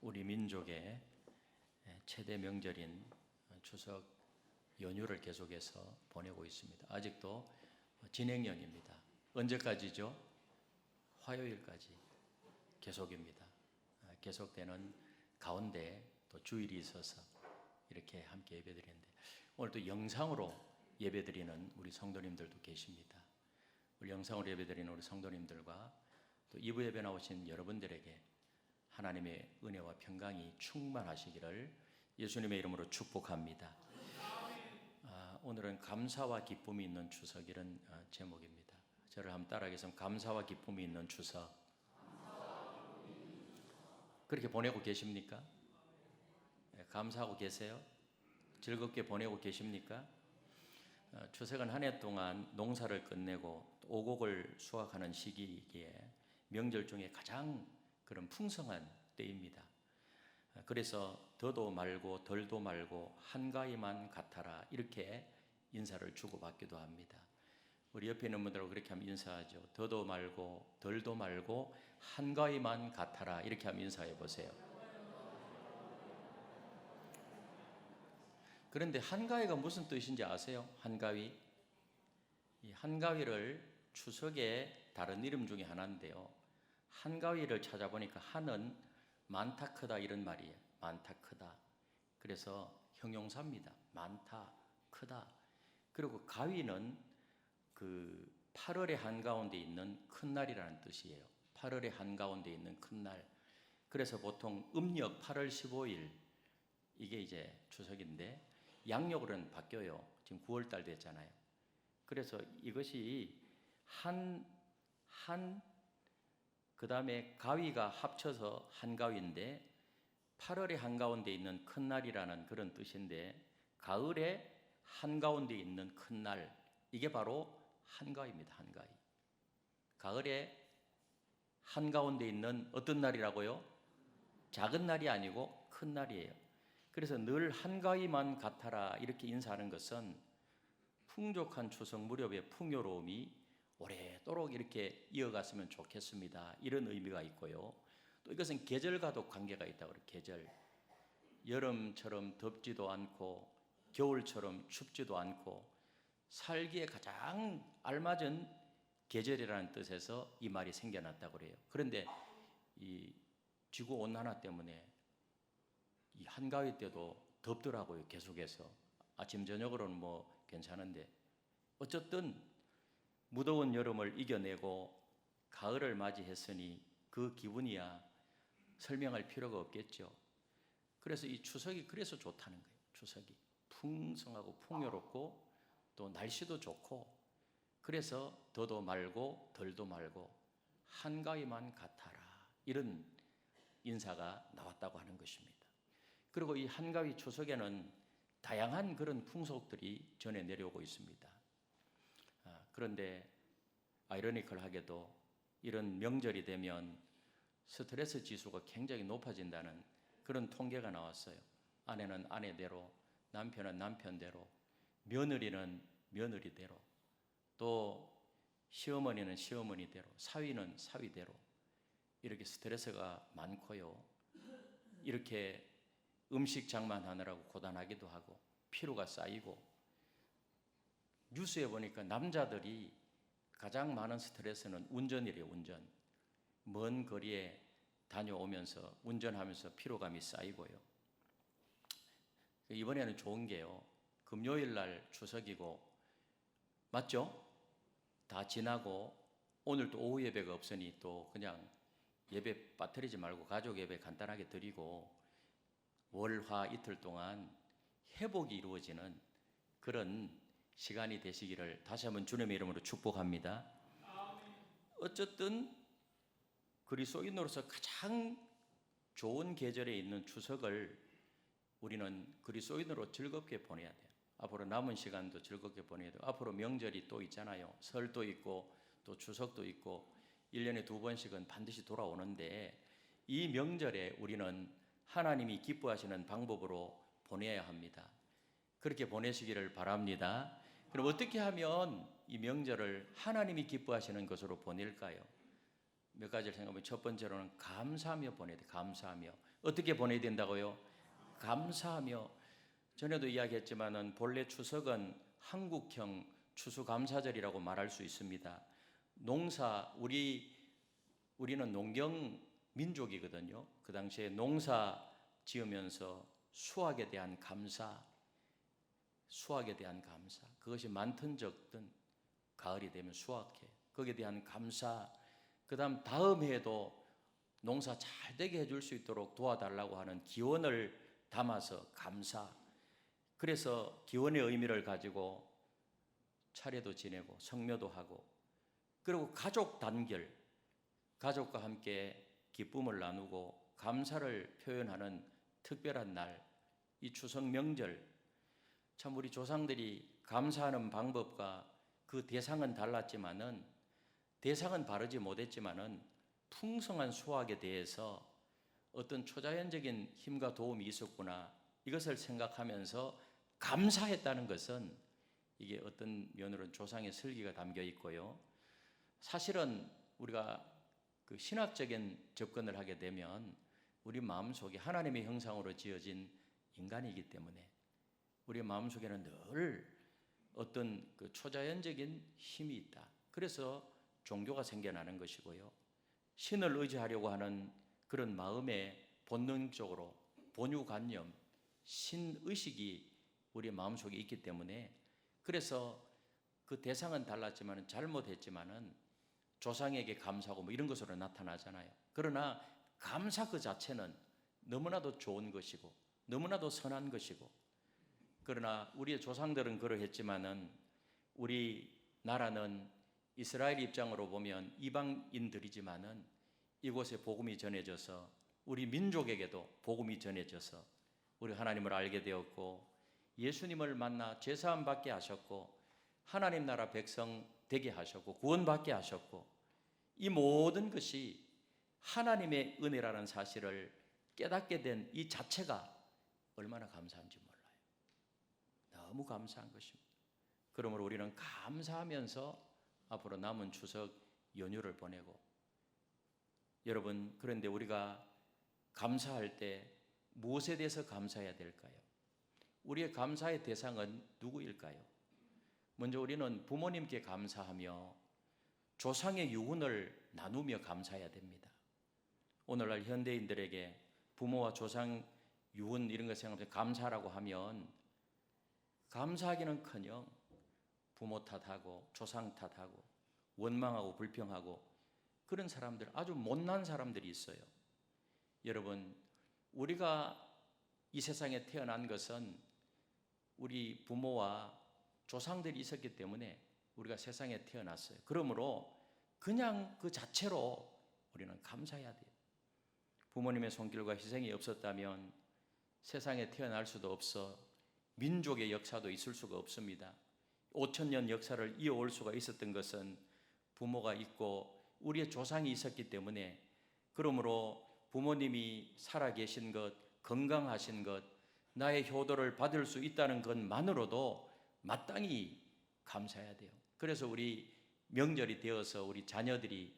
우리 민족의 최대 명절인 추석 연휴를 계속해서 보내고 있습니다. 아직도 진행형입니다. 언제까지죠? 화요일까지 계속입니다. 계속되는 가운데 또 주일이 있어서 이렇게 함께 예배드리는데, 오늘 또 영상으로 예배드리는 우리 성도님들도 계십니다. 우리 영상으로 예배드리는 우리 성도님들과 또 2부 예배 나오신 여러분들에게 하나님의 은혜와 평강이 충만하시기를 예수님의 이름으로 축복합니다. 오늘은 감사와 기쁨이 있는 추석, 이런 제목입니다. 저를 한번 따라하겠습니다. 감사와 기쁨이 있는 추석. 그렇게 보내고 계십니까? 감사하고 계세요? 즐겁게 보내고 계십니까? 추석은 한 해 동안 농사를 끝내고 오곡을 수확하는 시기이기에 명절 중에 가장 그런 풍성한 때입니다. 그래서 더도 말고 덜도 말고 한가위만 같아라, 이렇게 인사를 주고받기도 합니다. 우리 옆에 있는 분들하고 그렇게 하면 인사하죠. 더도 말고 덜도 말고 한가위만 같아라, 이렇게 하면 인사해 보세요. 그런데 한가위가 무슨 뜻인지 아세요? 한가위? 이 한가위를 추석의 다른 이름 중에 하나인데요, 한가위를 찾아보니까 한은 많다 크다 이런 말이에요. 많다 크다. 그래서 형용사입니다. 많다 크다. 그리고 가위는 그 8월의 한가운데 있는 큰 날이라는 뜻이에요. 8월의 한가운데 있는 큰 날. 그래서 보통 음력 8월 15일, 이게 이제 추석인데 양력으로는 바뀌어요. 지금 9월 달 됐잖아요. 그래서 이것이 그 다음에 가위가 합쳐서 한가위인데 8월의 한가운데 있는 큰 날이라는 그런 뜻인데, 가을의 한가운데 있는 큰 날, 이게 바로 한가위입니다. 한가위. 가을의 한가운데 있는 어떤 날이라고요? 작은 날이 아니고 큰 날이에요. 그래서 늘 한가위만 같아라, 이렇게 인사하는 것은 풍족한 추석 무렵의 풍요로움이 오래도록 이렇게 이어갔으면 좋겠습니다, 이런 의미가 있고요. 또 이것은 계절과도 관계가 있다고 그래요. 계절. 여름처럼 덥지도 않고 겨울처럼 춥지도 않고 살기에 가장 알맞은 계절이라는 뜻에서 이 말이 생겨났다고 그래요. 그런데 이 지구 온난화 때문에 이 한가위 때도 덥더라고요. 계속해서 아침 저녁으로는 뭐 괜찮은데, 어쨌든 무더운 여름을 이겨내고 가을을 맞이했으니 그 기분이야 설명할 필요가 없겠죠. 그래서 이 추석이 그래서 좋다는 거예요. 추석이 풍성하고 풍요롭고 또 날씨도 좋고, 그래서 더도 말고 덜도 말고 한가위만 같아라, 이런 인사가 나왔다고 하는 것입니다. 그리고 이 한가위 추석에는 다양한 그런 풍속들이 전해 내려오고 있습니다. 그런데 아이러니컬하게도 이런 명절이 되면 스트레스 지수가 굉장히 높아진다는 그런 통계가 나왔어요. 아내는 아내대로, 남편은 남편대로, 며느리는 며느리대로, 또 시어머니는 시어머니대로, 사위는 사위대로, 이렇게 스트레스가 많고요. 이렇게 음식 장만하느라고 고단하기도 하고 피로가 쌓이고, 뉴스에 보니까 남자들이 가장 많은 스트레스는 운전이래요. 운전. 먼 거리에 다녀오면서 운전하면서 피로감이 쌓이고요. 이번에는 좋은 게요, 금요일 날 추석이고, 맞죠? 다 지나고 오늘 또 오후 예배가 없으니 또 그냥 예배 빠뜨리지 말고 가족 예배 간단하게 드리고 월, 화 이틀 동안 회복이 이루어지는 그런 시간이 되시기를 다시 한번 주님의 이름으로 축복합니다. 어쨌든 그리스도인으로서 가장 좋은 계절에 있는 추석을 우리는 그리스도인으로 즐겁게 보내야 돼요. 앞으로 남은 시간도 즐겁게 보내야 돼요. 앞으로 명절이 또 있잖아요. 설도 있고 또 추석도 있고 1년에 2번씩은 반드시 돌아오는데, 이 명절에 우리는 하나님이 기뻐하시는 방법으로 보내야 합니다. 그렇게 보내시기를 바랍니다. 그럼 어떻게 하면 이 명절을 하나님이 기뻐하시는 것으로 보낼까요? 몇 가지를 생각하면, 첫 번째로는 감사하며 보내야 돼요. 감사하며. 어떻게 보내야 된다고요? 감사하며. 전에도 이야기했지만은 본래 추석은 한국형 추수감사절이라고 말할 수 있습니다. 농사, 우리는 농경 민족이거든요. 그 당시에 농사 지으면서 수확에 대한 감사, 그것이 많든 적든 가을이 되면 수확해. 거기에 대한 감사, 다음 해에도 농사 잘 되게 해줄 수 있도록 도와달라고 하는 기원을 담아서 감사. 그래서 기원의 의미를 가지고 차례도 지내고 성묘도 하고, 그리고 가족 단결, 가족과 함께 기쁨을 나누고 감사를 표현하는 특별한 날, 이 추석 명절. 참 우리 조상들이 감사하는 방법과 그 대상은 달랐지만은, 대상은 바르지 못했지만은 풍성한 수확에 대해서 어떤 초자연적인 힘과 도움이 있었구나, 이것을 생각하면서 감사했다는 것은 이게 어떤 면으로는 조상의 설계가 담겨 있고요. 사실은 우리가 그 신학적인 접근을 하게 되면 우리 마음속에 하나님의 형상으로 지어진 인간이기 때문에 우리 마음속에는 늘 어떤 그 초자연적인 힘이 있다. 그래서 종교가 생겨나는 것이고요. 신을 의지하려고 하는 그런 마음에 본능적으로 본유관념, 신의식이 우리 마음속에 있기 때문에, 그래서 그 대상은 달랐지만 잘못했지만은 조상에게 감사하고 뭐 이런 것으로 나타나잖아요. 그러나 감사 그 자체는 너무나도 좋은 것이고 너무나도 선한 것이고, 그러나 우리의 조상들은 그러했지만은 우리 나라는 이스라엘 입장으로 보면 이방인들이지만은 이곳에 복음이 전해져서 우리 민족에게도 복음이 전해져서 우리 하나님을 알게 되었고, 예수님을 만나 제사함 받게 하셨고, 하나님 나라 백성 되게 하셨고, 구원받게 하셨고, 이 모든 것이 하나님의 은혜라는 사실을 깨닫게 된 이 자체가 얼마나 감사한지 몰라요. 너무 감사한 것입니다. 그러므로 우리는 감사하면서 앞으로 남은 추석 연휴를 보내고, 여러분, 그런데 우리가 감사할 때 무엇에 대해서 감사해야 될까요? 우리의 감사의 대상은 누구일까요? 먼저 우리는 부모님께 감사하며 조상의 유훈을 나누며 감사해야 됩니다. 오늘날 현대인들에게 부모와 조상 유훈 이런 것 생각하면서 감사라고 하면 감사하기는커녕 부모 탓하고 조상 탓하고 원망하고 불평하고 그런 사람들, 아주 못난 사람들이 있어요. 여러분, 우리가 이 세상에 태어난 것은 우리 부모와 조상들이 있었기 때문에 우리가 세상에 태어났어요. 그러므로 그냥 그 자체로 우리는 감사해야 돼요. 부모님의 손길과 희생이 없었다면 세상에 태어날 수도 없어 민족의 역사도 있을 수가 없습니다. 5,000년 역사를 이어올 수가 있었던 것은 부모가 있고 우리의 조상이 있었기 때문에, 그러므로 부모님이 살아계신 것, 건강하신 것, 나의 효도를 받을 수 있다는 것만으로도 마땅히 감사해야 돼요. 그래서 우리 명절이 되어서 우리 자녀들이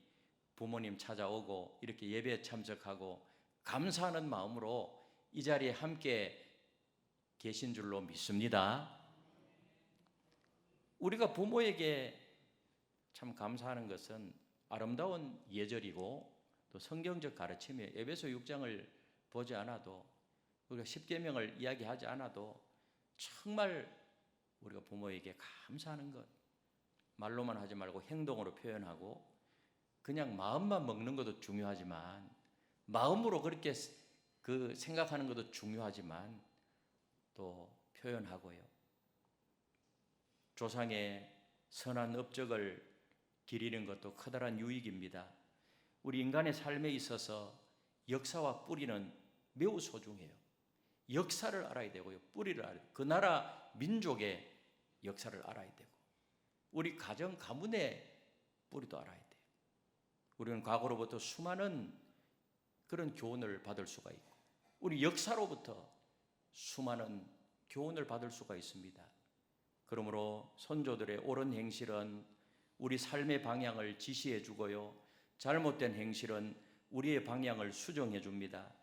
부모님 찾아오고 이렇게 예배에 참석하고 감사하는 마음으로 이 자리에 함께 계신 줄로 믿습니다. 우리가 부모에게 참 감사하는 것은 아름다운 예절이고 또 성경적 가르침이에요. 에베소 6장을 보지 않아도, 우리가 십계명을 이야기하지 않아도 정말 우리가 부모에게 감사하는 것, 말로만 하지 말고 행동으로 표현하고, 그냥 마음만 먹는 것도 중요하지만 마음으로 그렇게 그 생각하는 것도 중요하지만 또 표현하고요. 조상의 선한 업적을 기리는 것도 커다란 유익입니다. 우리 인간의 삶에 있어서 역사와 뿌리는 매우 소중해요. 역사를 알아야 되고요. 뿌리를 알아야 돼요. 그 나라 민족의 역사를 알아야 되고, 우리 가정 가문의 뿌리도 알아야 돼요. 우리는 과거로부터 수많은 그런 교훈을 받을 수가 있고, 우리 역사로부터 수많은 교훈을 받을 수가 있습니다. 그러므로 선조들의 옳은 행실은 우리 삶의 방향을 지시해 주고요, 잘못된 행실은 우리의 방향을 수정해 줍니다.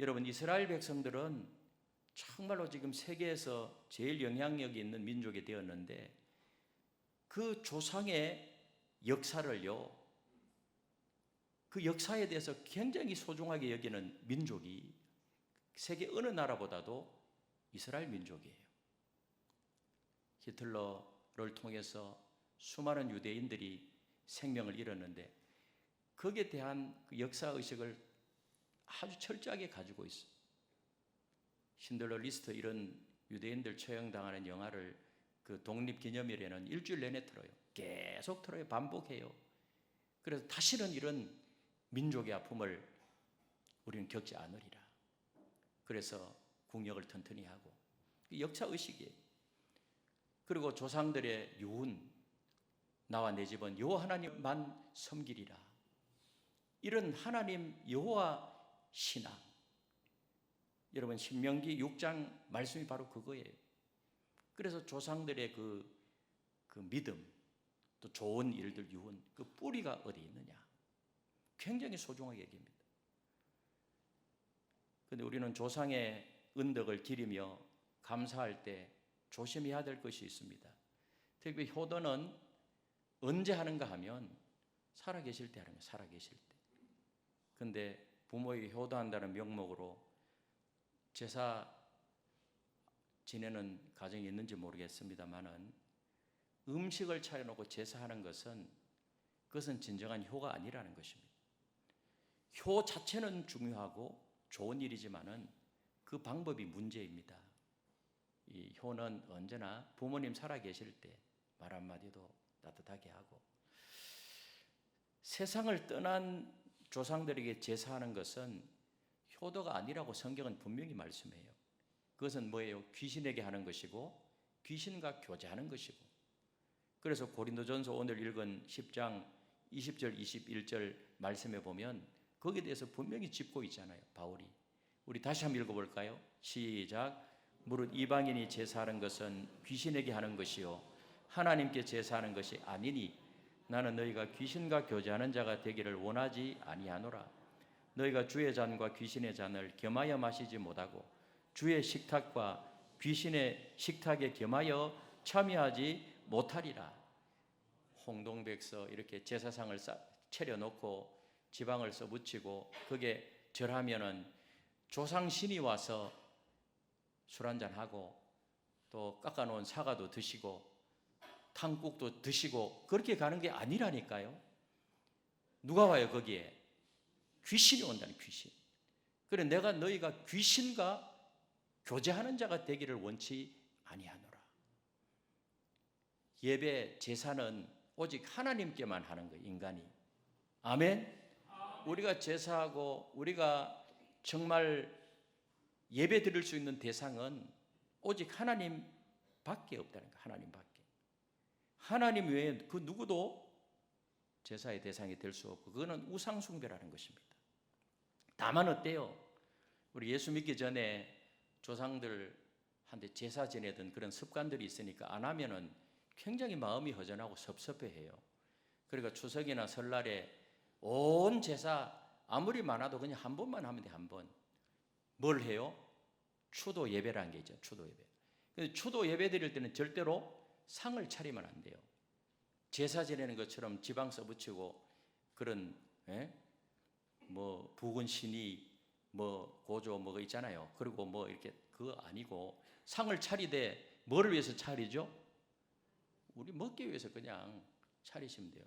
여러분, 이스라엘 백성들은 정말로 지금 세계에서 제일 영향력이 있는 민족이 되었는데 그 조상의 역사를요, 그 역사에 대해서 굉장히 소중하게 여기는 민족이 세계 어느 나라보다도 이스라엘 민족이에요. 히틀러를 통해서 수많은 유대인들이 생명을 잃었는데 거기에 대한 그 역사의식을 아주 철저하게 가지고 있어요. 신들러 리스트 이런 유대인들 처형당하는 영화를 그 독립기념일에는 일주일 내내 틀어요. 계속 틀어요. 반복해요. 그래서 다시는 이런 민족의 아픔을 우리는 겪지 않으리라. 그래서 국력을 튼튼히 하고 역사의식이에요. 그리고 조상들의 유훈, 나와 내 집은 여호와 하나님만 섬기리라. 이런 하나님 여호와 신앙. 여러분, 신명기 6장 말씀이 바로 그거예요. 그래서 조상들의 그 믿음, 또 좋은 일들 유훈, 그 뿌리가 어디 있느냐, 굉장히 소중하게 여깁니다. 그런데 우리는 조상의 은덕을 기리며 감사할 때 조심해야 될 것이 있습니다. 특히 효도는 언제 하는가 하면 살아계실 때 하는 거예요. 살아계실 때. 그런데 부모에게 효도한다는 명목으로 제사 지내는 가정이 있는지 모르겠습니다만은 음식을 차려놓고 제사하는 그것은 진정한 효가 아니라는 것입니다. 효 자체는 중요하고 좋은 일이지만은 그 방법이 문제입니다. 이 효는 언제나 부모님 살아계실 때 말 한마디도 따뜻하게 하고, 세상을 떠난 조상들에게 제사하는 것은 효도가 아니라고 성경은 분명히 말씀해요. 그것은 뭐예요? 귀신에게 하는 것이고 귀신과 교제하는 것이고. 그래서 고린도전서 오늘 읽은 10장 20절 21절 말씀에 보면 거기에 대해서 분명히 짚고 있잖아요, 바울이. 우리 다시 한번 읽어볼까요? 시작. 무릇 이방인이 제사하는 것은 귀신에게 하는 것이요 하나님께 제사하는 것이 아니니 나는 너희가 귀신과 교제하는 자가 되기를 원하지 아니하노라. 너희가 주의 잔과 귀신의 잔을 겸하여 마시지 못하고 주의 식탁과 귀신의 식탁에 겸하여 참여하지 못하리라. 홍동백서 이렇게 제사상을 차려놓고 지방을 써붙이고 거기에 절하면은 조상신이 와서 술 한잔하고 또 깎아놓은 사과도 드시고 탕국도 드시고 그렇게 가는 게 아니라니까요. 누가 와요 거기에? 귀신이 온다는, 귀신. 그래, 내가 너희가 귀신과 교제하는 자가 되기를 원치 아니하노라. 예배, 제사는 오직 하나님께만 하는 거예요, 인간이. 아멘? 우리가 제사하고 우리가 정말 예배 드릴 수 있는 대상은 오직 하나님 밖에 없다는 거예요. 하나님 밖에. 하나님 외에 그 누구도 제사의 대상이 될 수 없고, 그거는 우상 숭배라는 것입니다. 다만 어때요? 우리 예수 믿기 전에 조상들한테 제사 지내던 그런 습관들이 있으니까 안 하면은 굉장히 마음이 허전하고 섭섭해해요. 그러니까 추석이나 설날에 온 제사 아무리 많아도 그냥 한 번만 하면 돼, 한 번. 뭘 해요? 추도 예배라는 게 있죠, 추도 예배. 근데 추도 예배 드릴 때는 절대로 상을 차리면 안 돼요. 제사 지내는 것처럼 지방 써붙이고 그런 뭐 붉은 신이 뭐 고조 뭐가 있잖아요. 그리고 뭐 이렇게 그거 아니고 상을 차리되 뭐를 위해서 차리죠? 우리 먹기 위해서 그냥 차리시면 돼요.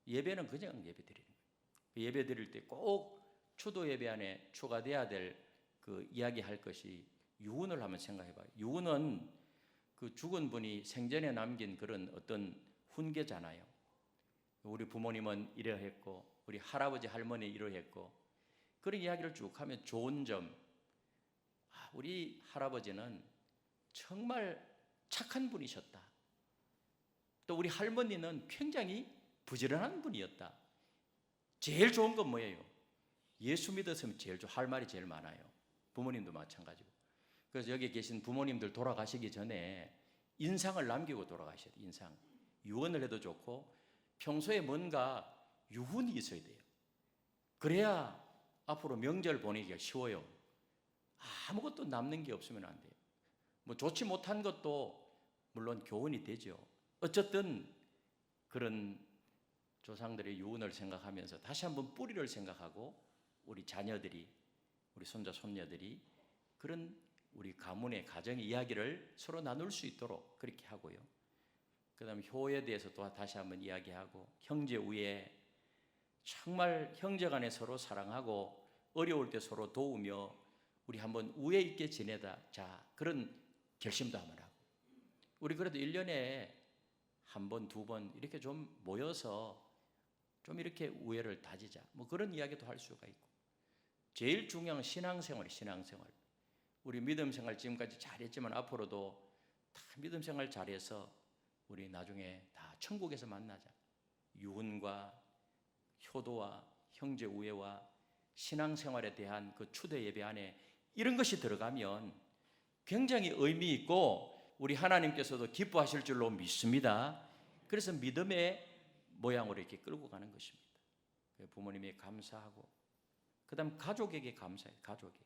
예배는 그냥 예배 드리는 거예요. 예배 드릴 때 꼭 추도 예배 안에 추가돼야 될 그 이야기할 것이 유언을 한번 생각해 봐요. 유언은 그 죽은 분이 생전에 남긴 그런 어떤 훈계잖아요. 우리 부모님은 이러했고 우리 할아버지 할머니 이러했고 그런 이야기를 쭉 하면 좋은 점, 우리 할아버지는 정말 착한 분이셨다. 또 우리 할머니는 굉장히 부지런한 분이었다. 제일 좋은 건 뭐예요? 예수 믿었으면 할 말이 제일 많아요. 부모님도 마찬가지고. 그래서 여기 계신 부모님들 돌아가시기 전에 인상을 남기고 돌아가셔야 돼요. 인상. 유언을 해도 좋고 평소에 뭔가 유훈이 있어야 돼요. 그래야 앞으로 명절 보내기가 쉬워요. 아무것도 남는 게 없으면 안 돼요. 뭐 좋지 못한 것도 물론 교훈이 되죠. 어쨌든 그런 조상들의 유언을 생각하면서 다시 한번 뿌리를 생각하고 우리 자녀들이, 우리 손자 손녀들이 그런 우리 가문의 가정의 이야기를 서로 나눌 수 있도록 그렇게 하고요. 그 다음에 효에 대해서 또 다시 한번 이야기하고, 형제 우애, 정말 형제간에 서로 사랑하고 어려울 때 서로 도우며 우리 한번 우애 있게 지내다, 자, 그런 결심도 한번 하고, 우리 그래도 1년에 한 번, 두 번 이렇게 좀 모여서 좀 이렇게 우애를 다지자, 뭐 그런 이야기도 할 수가 있고, 제일 중요한 신앙생활이 신앙생활. 우리 믿음생활 지금까지 잘했지만 앞으로도 다 믿음생활 잘해서 우리 나중에 다 천국에서 만나자. 유언과 효도와 형제 우애와 신앙생활에 대한 그 추대 예배 안에 이런 것이 들어가면 굉장히 의미 있고 우리 하나님께서도 기뻐하실 줄로 믿습니다. 그래서 믿음의 모양으로 이렇게 끌고 가는 것입니다. 부모님에게 감사하고, 그 다음 가족에게 감사해요. 가족에게.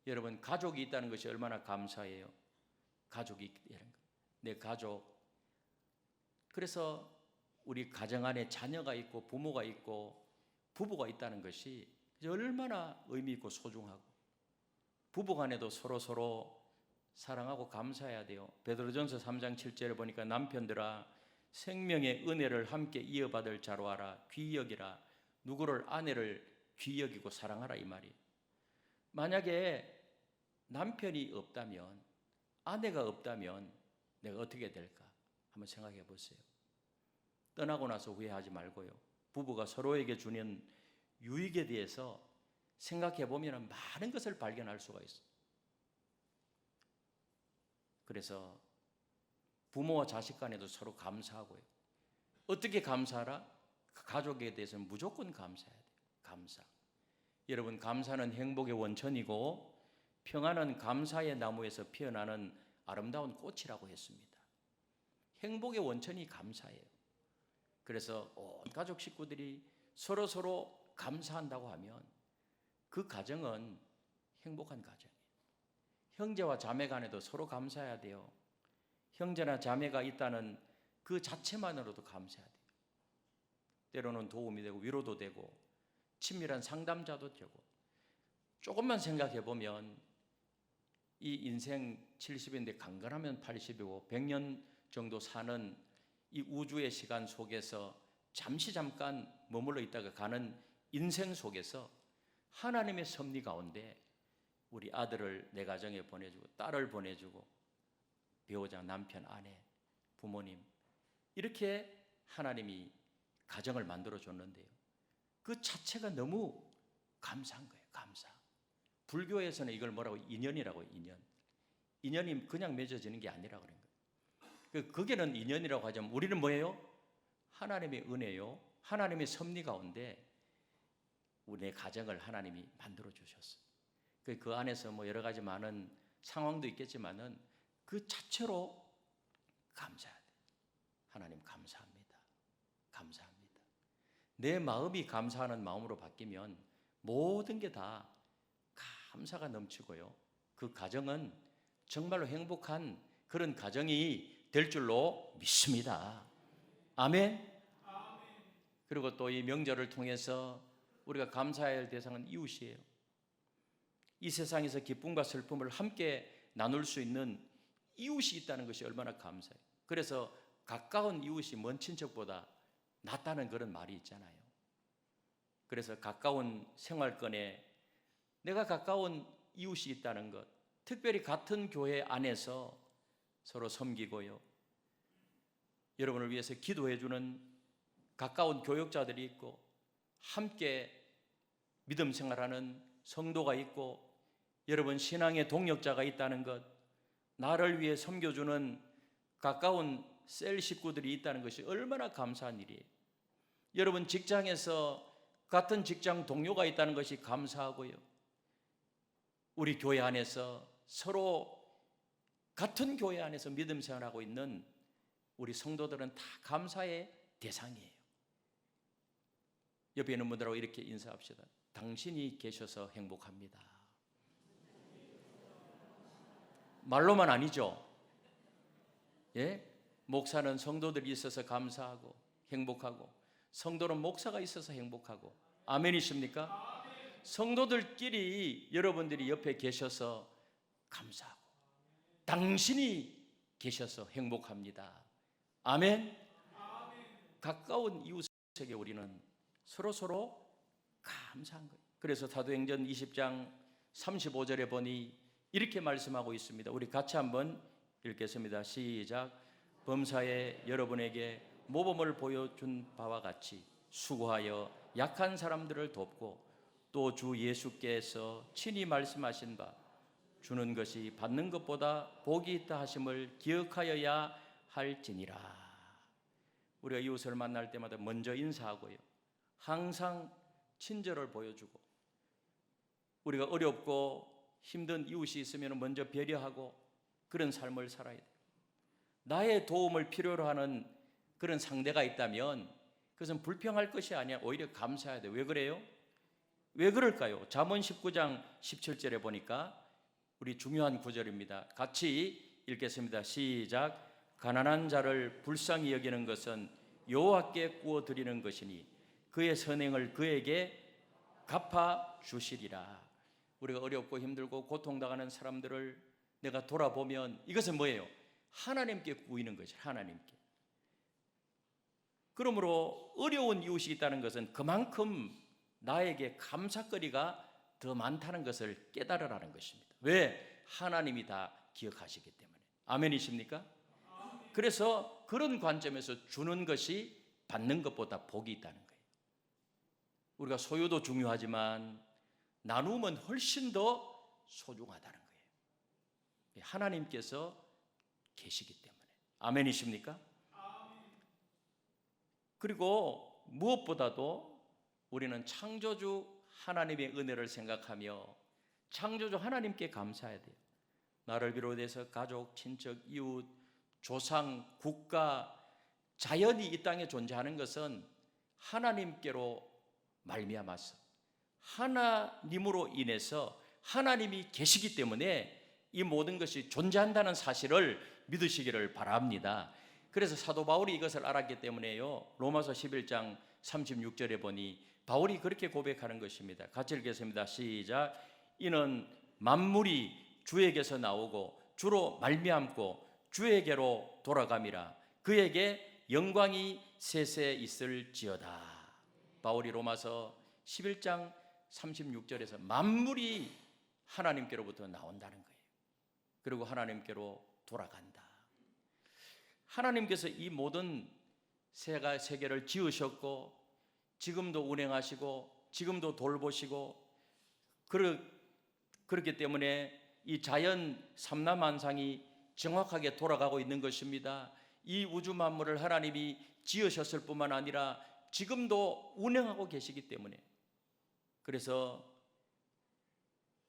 여러분, 가족이 있다는 것이 얼마나 감사해요. 가족이 있다는 것. 내 가족. 그래서 우리 가정 안에 자녀가 있고 부모가 있고 부부가 있다는 것이 얼마나 의미 있고 소중하고, 부부 간에도 서로 사랑하고 감사해야 돼요. 베드로전서 3장 7절에 보니까 남편들아 생명의 은혜를 함께 이어받을 자로 알아 귀히 여기라. 누구를? 아내를 귀히 여기고 사랑하라, 이 말이에요. 만약에 남편이 없다면, 아내가 없다면 내가 어떻게 될까? 한번 생각해 보세요. 떠나고 나서 후회하지 말고요. 부부가 서로에게 주는 유익에 대해서 생각해 보면 많은 것을 발견할 수가 있어요. 그래서 부모와 자식 간에도 서로 감사하고요. 어떻게 감사하라? 그 가족에 대해서는 무조건 감사해야 돼요. 감사. 여러분, 감사는 행복의 원천이고 평안은 감사의 나무에서 피어나는 아름다운 꽃이라고 했습니다. 행복의 원천이 감사예요. 그래서 온 가족 식구들이 서로 감사한다고 하면 그 가정은 행복한 가정이에요. 형제와 자매 간에도 서로 감사해야 돼요. 형제나 자매가 있다는 그 자체만으로도 감사해야 돼요. 때로는 도움이 되고 위로도 되고 친밀한 상담자도 되고. 조금만 생각해 보면 이 인생 70인데 강건하면 80이고 100년 정도 사는 이 우주의 시간 속에서 잠깐 머물러 있다가 가는 인생 속에서 하나님의 섭리 가운데 우리 아들을 내 가정에 보내주고 딸을 보내주고 배우자, 남편, 아내, 부모님, 이렇게 하나님이 가정을 만들어 줬는데요. 그 자체가 너무 감사한 거예요. 감사. 불교에서는 이걸 뭐라고? 인연이라고. 인연이 그냥 맺어지는 게 아니라고 그런 거예요. 그게는 인연이라고 하자면 우리는 뭐예요? 하나님의 은혜요. 하나님의 섭리 가운데 우리의 가정을 하나님이 만들어 주셨어요. 그 안에서 뭐 여러 가지 많은 상황도 있겠지만은 그 자체로 감사해야 돼요. 하나님 감사합니다. 감사합니다. 내 마음이 감사하는 마음으로 바뀌면 모든 게 다 감사가 넘치고요. 그 가정은 정말로 행복한 그런 가정이 될 줄로 믿습니다. 아멘. 그리고 또 이 명절을 통해서 우리가 감사해야 할 대상은 이웃이에요. 이 세상에서 기쁨과 슬픔을 함께 나눌 수 있는 이웃이 있다는 것이 얼마나 감사해요. 그래서 가까운 이웃이 먼 친척보다 낫다는 그런 말이 있잖아요. 그래서 가까운 생활권에 내가 가까운 이웃이 있다는 것, 특별히 같은 교회 안에서 서로 섬기고요, 여러분을 위해서 기도해 주는 가까운 교역자들이 있고 함께 믿음 생활하는 성도가 있고 여러분 신앙의 동역자가 있다는 것, 나를 위해 섬겨주는 가까운 셀 식구들이 있다는 것이 얼마나 감사한 일이에요. 여러분 직장에서 같은 직장 동료가 있다는 것이 감사하고요, 우리 교회 안에서 서로 같은 교회 안에서 믿음 생활하고 있는 우리 성도들은 다 감사의 대상이에요. 옆에 있는 분들하고 이렇게 인사합시다. 당신이 계셔서 행복합니다. 말로만 아니죠. 예? 목사는 성도들이 있어서 감사하고 행복하고, 성도는 목사가 있어서 행복하고. 아멘이십니까? 성도들끼리 여러분들이 옆에 계셔서 감사하고, 당신이 계셔서 행복합니다. 아멘. 가까운 이웃에게 우리는 서로 감사한 거예요. 그래서 사도행전 20장 35절에 보니 이렇게 말씀하고 있습니다. 우리 같이 한번 읽겠습니다. 시작. 범사에 여러분에게 모범을 보여준 바와 같이 수고하여 약한 사람들을 돕고, 또 주 예수께서 친히 말씀하신 바 주는 것이 받는 것보다 복이 있다 하심을 기억하여야 할지니라. 우리가 이웃을 만날 때마다 먼저 인사하고요, 항상 친절을 보여주고, 우리가 어렵고 힘든 이웃이 있으면 먼저 배려하고 그런 삶을 살아야 돼요. 나의 도움을 필요로 하는 그런 상대가 있다면 그것은 불평할 것이 아니야, 오히려 감사해야 돼요. 왜 그래요? 왜 그럴까요? 잠언 19장 17절에 보니까 우리 중요한 구절입니다. 같이 읽겠습니다. 시작. 가난한 자를 불쌍히 여기는 것은 여호와께 구워 드리는 것이니 그의 선행을 그에게 갚아 주시리라. 우리가 어렵고 힘들고 고통당하는 사람들을 내가 돌아보면 이것은 뭐예요? 하나님께 구이는 것이에요. 하나님께. 그러므로 어려운 이웃이 있다는 것은 그만큼 나에게 감사거리가 더 많다는 것을 깨달으라는 것입니다. 왜? 하나님이 다 기억하시기 때문에. 아멘이십니까? 그래서 그런 관점에서 주는 것이 받는 것보다 복이 있다는 거예요. 우리가 소유도 중요하지만 나눔은 훨씬 더 소중하다는 거예요. 하나님께서 계시기 때문에. 아멘이십니까? 그리고 무엇보다도 우리는 창조주 하나님의 은혜를 생각하며 창조주 하나님께 감사해야 돼요. 나를 비롯해서 가족, 친척, 이웃, 조상, 국가, 자연이 이 땅에 존재하는 것은 하나님께로 말미암아서, 하나님으로 인해서 하나님이 계시기 때문에 이 모든 것이 존재한다는 사실을 믿으시기를 바랍니다. 그래서 사도 바울이 이것을 알았기 때문에요, 로마서 11장 36절에 보니 바울이 그렇게 고백하는 것입니다. 같이 읽겠습니다. 시작. 이는 만물이 주에게서 나오고 주로 말미암고 주에게로 돌아감이라. 그에게 영광이 세세 있을지어다. 바울이 로마서 11장 36절에서 만물이 하나님께로부터 나온다는 거예요. 그리고 하나님께로 돌아간다. 하나님께서 이 모든 세계를 지으셨고 지금도 운행하시고 지금도 돌보시고, 그렇기 때문에 이 자연 삼라만상이 정확하게 돌아가고 있는 것입니다. 이 우주 만물을 하나님이 지으셨을 뿐만 아니라 지금도 운행하고 계시기 때문에, 그래서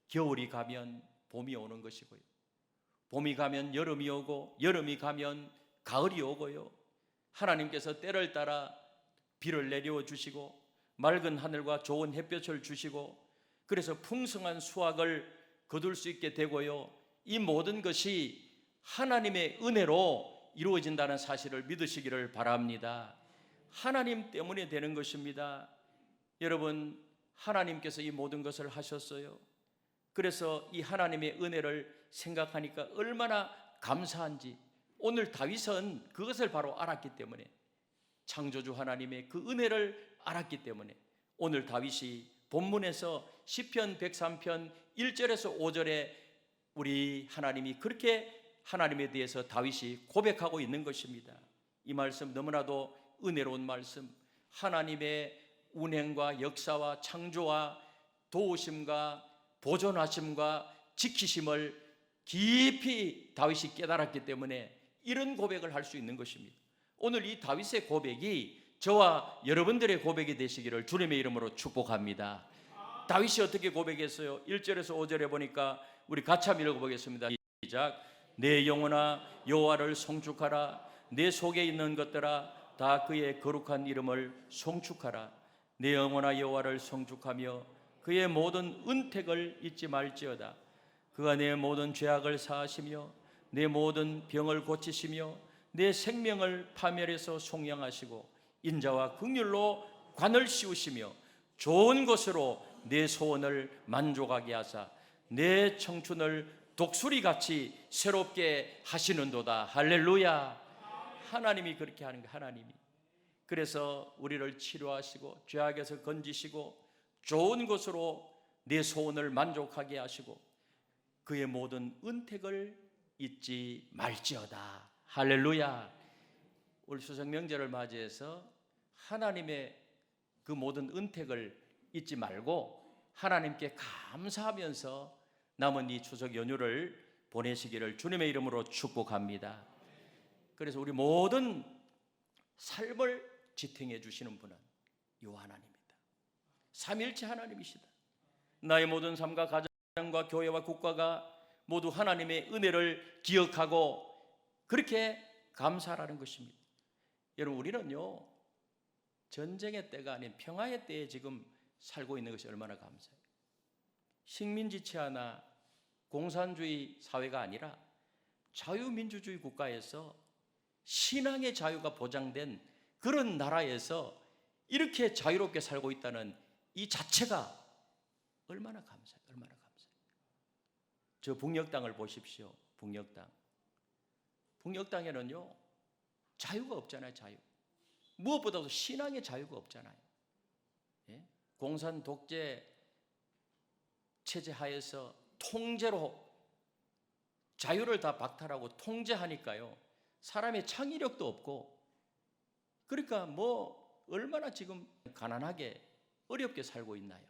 겨울이 가면 봄이 오는 것이고요, 봄이 가면 여름이 오고 여름이 가면 가을이 오고요, 하나님께서 때를 따라 비를 내려 주시고 맑은 하늘과 좋은 햇볕을 주시고, 그래서 풍성한 수확을 거둘 수 있게 되고요, 이 모든 것이 하나님의 은혜로 이루어진다는 사실을 믿으시기를 바랍니다. 하나님 때문에 되는 것입니다. 여러분, 하나님께서 이 모든 것을 하셨어요. 그래서 이 하나님의 은혜를 생각하니까 얼마나 감사한지, 오늘 다윗은 그것을 바로 알았기 때문에, 창조주 하나님의 그 은혜를 알았기 때문에 오늘 다윗이 본문에서 시편 103편 1절에서 5절에 우리 하나님이 그렇게 하나님에 대해서 다윗이 고백하고 있는 것입니다. 이 말씀 너무나도 은혜로운 말씀, 하나님의 운행과 역사와 창조와 도우심과 보존하심과 지키심을 깊이 다윗이 깨달았기 때문에 이런 고백을 할 수 있는 것입니다. 오늘 이 다윗의 고백이 저와 여러분들의 고백이 되시기를 주님의 이름으로 축복합니다. 다윗이 어떻게 고백했어요? 1절에서 5절에 보니까 우리 같이 한번 읽어보겠습니다. 시작. 내 영혼아 여호와를 송축하라. 내 속에 있는 것들아 다 그의 거룩한 이름을 송축하라. 내 영혼아 여호와를 송축하며 그의 모든 은택을 잊지 말지어다. 그가 내 모든 죄악을 사하시며 내 모든 병을 고치시며 내 생명을 파멸해서 속량하시고 인자와 긍휼로 관을 씌우시며 좋은 것으로 내 소원을 만족하게 하사 내 청춘을 독수리같이 새롭게 하시는도다. 할렐루야. 하나님이 그렇게 하는 거예요. 하나님이. 그래서 우리를 치료하시고 죄악에서 건지시고 좋은 것으로 내 소원을 만족하게 하시고 그의 모든 은택을 잊지 말지어다. 할렐루야. 올 추석 명절을 맞이해서 하나님의 그 모든 은택을 잊지 말고 하나님께 감사하면서 남은 이 추석 연휴를 보내시기를 주님의 이름으로 축복합니다. 그래서 우리 모든 삶을 지탱해 주시는 분은 이 하나님입니다. 삼일체 하나님이시다. 나의 모든 삶과 가정과 교회와 국가가 모두 하나님의 은혜를 기억하고 그렇게 감사하라는 것입니다. 여러분, 우리는요 전쟁의 때가 아닌 평화의 때에 지금 살고 있는 것이 얼마나 감사해요. 식민지체화나 공산주의 사회가 아니라 자유민주주의 국가에서 신앙의 자유가 보장된 그런 나라에서 이렇게 자유롭게 살고 있다는 이 자체가 얼마나 감사해요. 얼마나 감사해요. 저 북녘 땅을 보십시오. 북녘 땅. 북녘 땅에는요 자유가 없잖아요. 자유. 무엇보다도 신앙의 자유가 없잖아요. 예? 공산 독재 체제 하에서 통제로 자유를 다 박탈하고 통제하니까요 사람의 창의력도 없고, 그러니까 뭐 얼마나 지금 가난하게 어렵게 살고 있나요?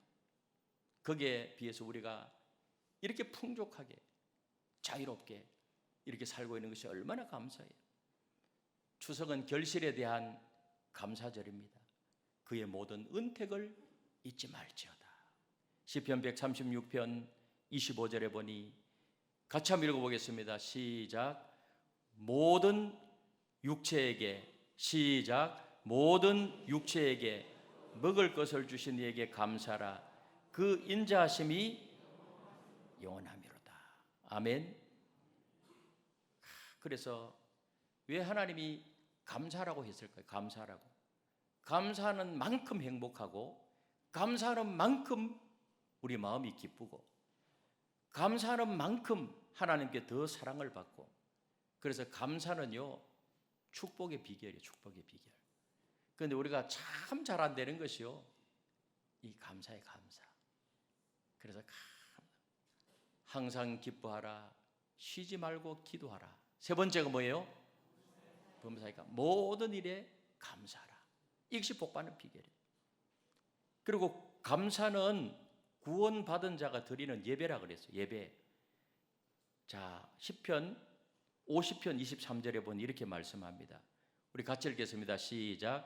거기에 비해서 우리가 이렇게 풍족하게 자유롭게 이렇게 살고 있는 것이 얼마나 감사해요. 추석은 결실에 대한 감사절입니다. 그의 모든 은택을 잊지 말지어다. 시편 136편 25절에 보니 같이 한번 읽어보겠습니다. 시작. 모든 육체에게, 시작, 모든 육체에게 먹을 것을 주신 이에게 감사라. 그 인자하심이 영원하미로다. 아멘. 그래서 왜 하나님이 감사라고 했을까요? 감사라고. 감사하는 만큼 행복하고 감사하는 만큼 우리 마음이 기쁘고 감사하는 만큼 하나님께 더 사랑을 받고, 그래서 감사는요 축복의 비결이에요. 축복의 비결. 그런데 우리가 참 잘 안 되는 것이요 이 감사의 감사. 그래서 항상 기뻐하라, 쉬지 말고 기도하라. 세 번째가 뭐예요? 범사니까 모든 일에 감사하라. 이것이 복받는 비결이에요. 그리고 감사는 구원받은 자가 드리는 예배라 그랬어요. 예배. 자, 시편 50편 23절에 보니 이렇게 말씀합니다. 우리 같이 읽겠습니다. 시작.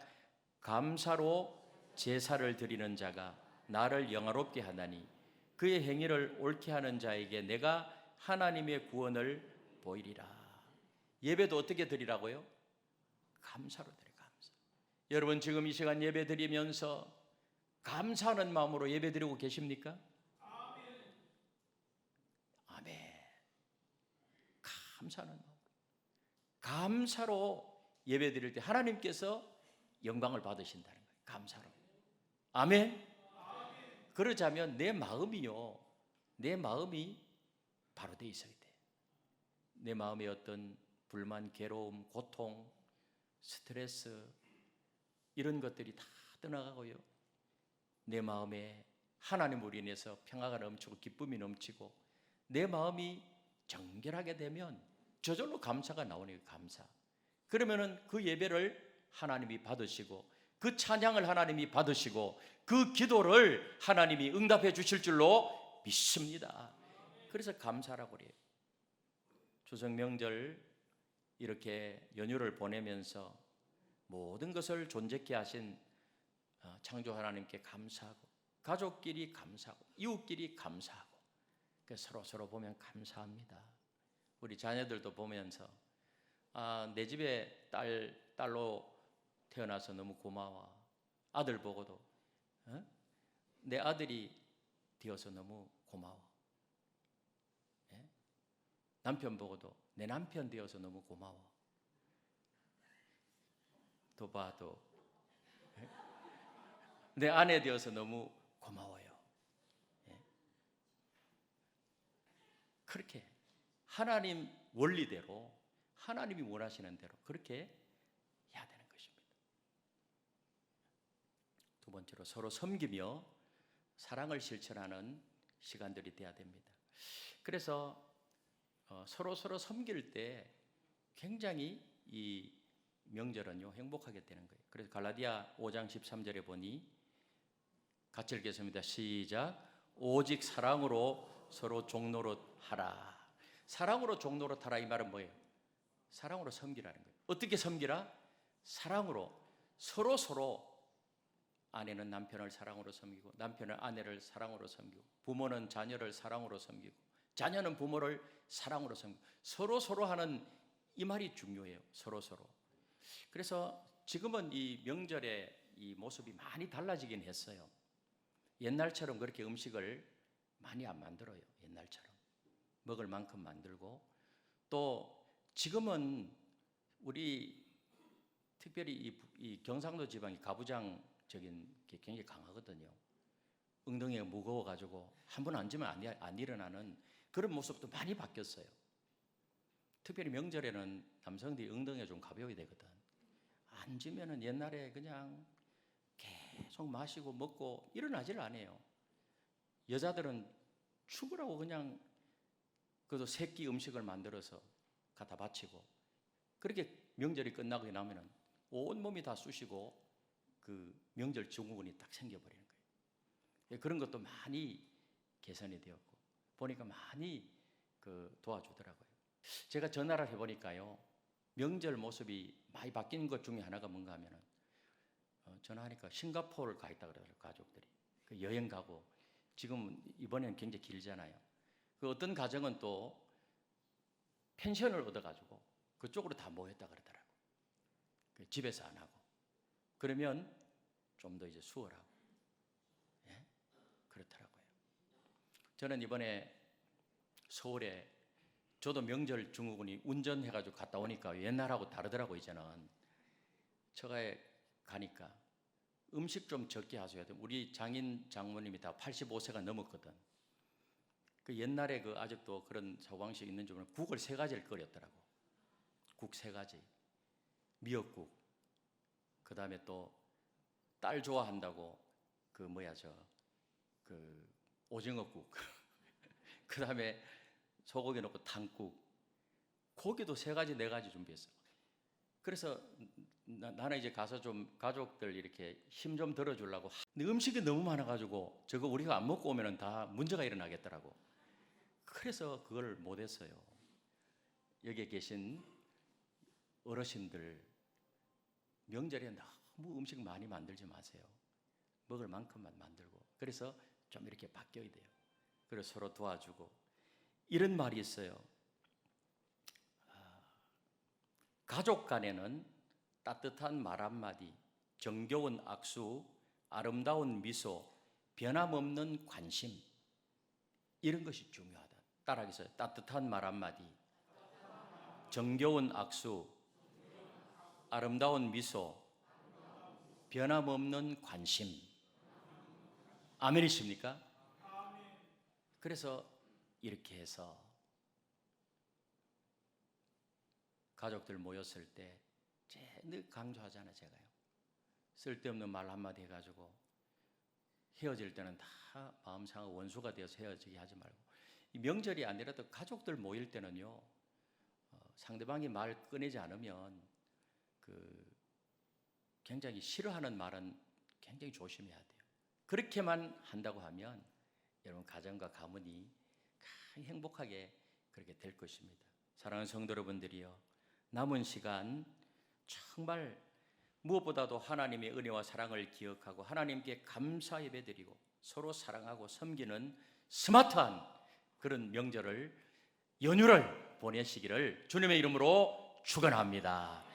감사로 제사를 드리는 자가 나를 영화롭게 하나니 그의 행위를 옳게 하는 자에게 내가 하나님의 구원을 보이리라. 예배도 어떻게 드리라고요? 감사로 드려. 감사. 여러분 지금 이 시간 예배 드리면서 감사하는 마음으로 예배 드리고 계십니까? 아멘. 감사하는 마음. 감사로 예배 드릴 때 하나님께서 영광을 받으신다는 거예요. 감사로. 아멘. 그러자면 내 마음이요, 내 마음이 바로 돼 있어야 돼. 내 마음에 어떤 불만, 괴로움, 고통, 스트레스 이런 것들이 다 떠나가고요, 내 마음에 하나님으로 인해서 평화가 넘치고 기쁨이 넘치고 내 마음이 정결하게 되면 저절로 감사가 나오네요. 감사. 그러면은 그 예배를 하나님이 받으시고 그 찬양을 하나님이 받으시고 그 기도를 하나님이 응답해 주실 줄로 믿습니다. 그래서 감사라고 그래요. 추석 명절 이렇게 연휴를 보내면서 모든 것을 존재케 하신 창조 하나님께 감사하고 가족끼리 감사하고 이웃끼리 감사하고 서로 보면 감사합니다. 우리 자녀들도 보면서 내 집에 딸로 태어나서 너무 고마워. 아들 보고도 내 아들이 되어서 너무 고마워. 예? 남편 보고도 내 남편 되어서 너무 고마워. 또 봐도 내 아내 되어서 너무 고마워요. 예? 그렇게 하나님 원리대로 하나님이 원하시는 대로 그렇게 해야 되는 것입니다. 두 번째로 서로 섬기며 사랑을 실천하는 시간들이 돼야 됩니다. 그래서 서로 섬길 때 굉장히 이 명절은요 행복하게 되는 거예요. 그래서 갈라디아 5장 13절에 보니 같이 읽겠습니다. 시작. 오직 사랑으로 서로 종노릇하라. 사랑으로 종노릇하라 이 말은 뭐예요? 사랑으로 섬기라는 거예요. 어떻게 섬기라? 사랑으로 서로 아내는 남편을 사랑으로 섬기고 남편은 아내를 사랑으로 섬기고 부모는 자녀를 사랑으로 섬기고 자녀는 부모를 사랑으로 섬기고 서로 하는 이 말이 중요해요. 서로. 그래서 지금은 이 명절의 이 모습이 많이 달라지긴 했어요. 옛날처럼 그렇게 음식을 많이 안 만들어요. 옛날처럼 먹을 만큼 만들고 또 지금은 우리 특별히 이 경상도 지방이 가부장적인 게 굉장히 강하거든요. 엉덩이가 무거워가지고 한 번 앉으면 안 일어나는 그런 모습도 많이 바뀌었어요. 특별히 명절에는 남성들이 엉덩이가 좀 가벼워야 되거든. 앉으면은 옛날에 그냥 계속 마시고 먹고 일어나질 않아요. 여자들은 죽으라고 그냥 그래도 세끼 음식을 만들어서 갖다 바치고 그렇게 명절이 끝나고 나면은 온 몸이 다 쑤시고 그 명절 증후군이 딱 생겨버리는 거예요. 그런 것도 많이 개선이 되었고 보니까 많이 도와주더라고요. 제가 전화를 해보니까요 명절 모습이 많이 바뀐 것 중에 하나가 뭔가 하면은 전화하니까 싱가포르를 가 있다 그러더라고요. 가족들이 여행 가고 지금 이번에는 굉장히 길잖아요. 그 어떤 가정은 또 펜션을 얻어가지고 그쪽으로 다 모였다 그러더라고요. 집에서 안 하고 그러면 좀 더 이제 수월하고 예? 그렇더라고요. 저는 이번에 서울에 저도 명절 증후군이 운전해가지고 갔다 오니까 옛날하고 다르더라고요. 이제는 처가에 가니까 음식 좀 적게 하셔야 돼요. 우리 장인 장모님이 다 85세가 넘었거든. 그 옛날에 그 아직도 그런 사고방식이 있는지 모르는 국을 3가지를 끓였더라고. 국 3가지. 미역국. 그 다음에 또 딸 좋아한다고 그 오징어국. 그 다음에 소고기 넣고 탕국. 고기도 3가지 4가지 준비했어. 그래서 나는 이제 가서 좀 가족들 이렇게 힘 좀 들어주려고. 근데 음식이 너무 많아가지고 저거 우리가 안 먹고 오면은 다 문제가 일어나겠더라고. 그래서 그걸 못했어요. 여기에 계신 어르신들 명절에 너무 음식 많이 만들지 마세요. 먹을 만큼만 만들고. 그래서 좀 이렇게 바뀌어야 돼요. 그래서 서로 도와주고. 이런 말이 있어요. 가족 간에는 따뜻한 말 한마디, 정겨운 악수, 아름다운 미소, 변함없는 관심 이런 것이 중요하다. 따라하겠어요. 따뜻한 말 한마디, 정겨운 악수, 아름다운 미소, 변함없는 관심. 아멘이십니까? 그래서 이렇게 해서 가족들 모였을 때 늘 강조하잖아요. 제가요. 쓸데없는 말 한마디 해가지고 헤어질 때는 다 마음 상하고 원수가 되어서 헤어지게 하지 말고 이 명절이 아니라도 가족들 모일 때는요 상대방이 말 꺼내지 않으면 굉장히 싫어하는 말은 굉장히 조심해야 돼요. 그렇게만 한다고 하면 여러분 가정과 가문이 행복하게 그렇게 될 것입니다. 사랑하는 성도 여러분들이요, 남은 시간 정말 무엇보다도 하나님의 은혜와 사랑을 기억하고 하나님께 감사 예배드리고 서로 사랑하고 섬기는 스마트한 그런 명절을 연휴를 보내시기를 주님의 이름으로 축원합니다.